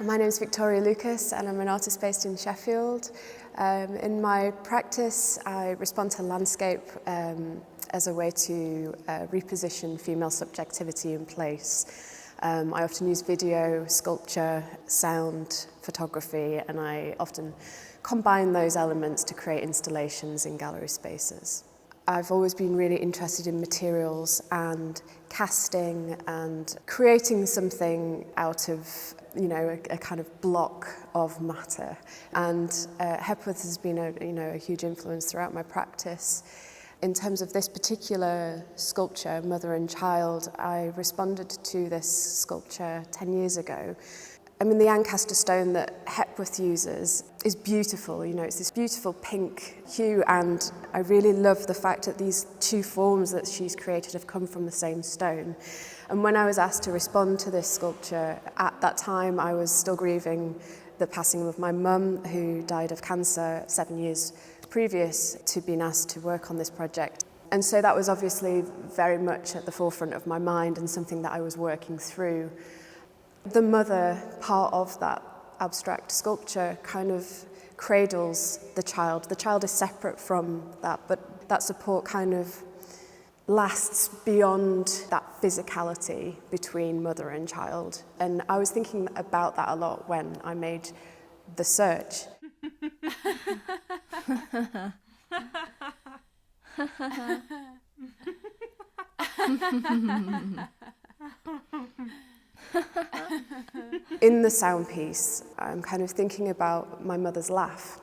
My name is Victoria Lucas and I'm an artist based in Sheffield. In my practice I respond to landscape as a way to reposition female subjectivity in place. I often use video, sculpture, sound, photography, and I often combine those elements to create installations in gallery spaces. I've always been really interested in materials and casting and creating something out of, a kind of block of matter. And Hepworth has been a huge influence throughout my practice. In terms of this particular sculpture, Mother and Child, I responded to this sculpture 10 years ago. I mean, the Ancaster stone that Hepworth uses is beautiful, it's this beautiful pink hue, and I really love the fact that these two forms that she's created have come from the same stone. And when I was asked to respond to this sculpture, at that time I was still grieving the passing of my mum, who died of cancer 7 years previous to being asked to work on this project. And so that was obviously very much at the forefront of my mind and something that I was working through. The mother part of that abstract sculpture kind of cradles the child. The child is separate from that, but that support kind of lasts beyond that physicality between mother and child. And I was thinking about that a lot when I made The Search. In the sound piece, I'm kind of thinking about my mother's laugh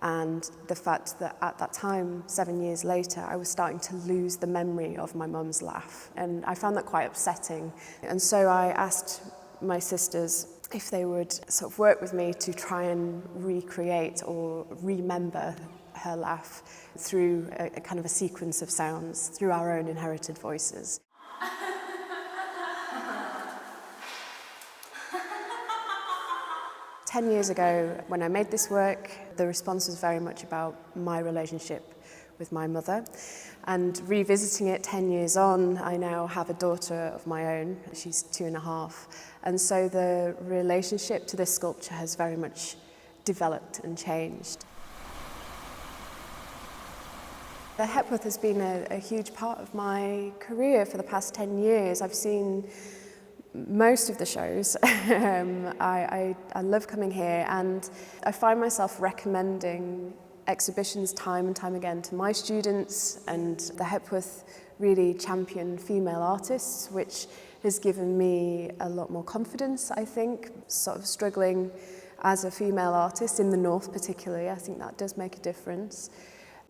and the fact that at that time, 7 years later, I was starting to lose the memory of my mum's laugh. And I found that quite upsetting. And so I asked my sisters if they would sort of work with me to try and recreate or remember her laugh through a kind of a sequence of sounds, through our own inherited voices. Ten years ago, when I made this work, the response was very much about my relationship with my mother. And revisiting it 10 years on, I now have a daughter of my own. She's 2.5. And so the relationship to this sculpture has very much developed and changed. The Hepworth has been a huge part of my career for the past 10 years. I've seen most of the shows. I love coming here, and I find myself recommending exhibitions time and time again to my students, and the Hepworth really champion female artists, which has given me a lot more confidence, I think. Sort of struggling as a female artist in the North particularly, I think that does make a difference.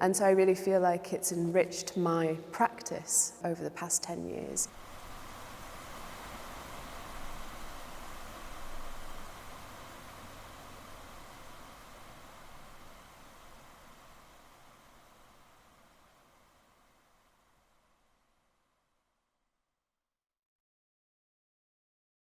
And so I really feel like it's enriched my practice over the past 10 years.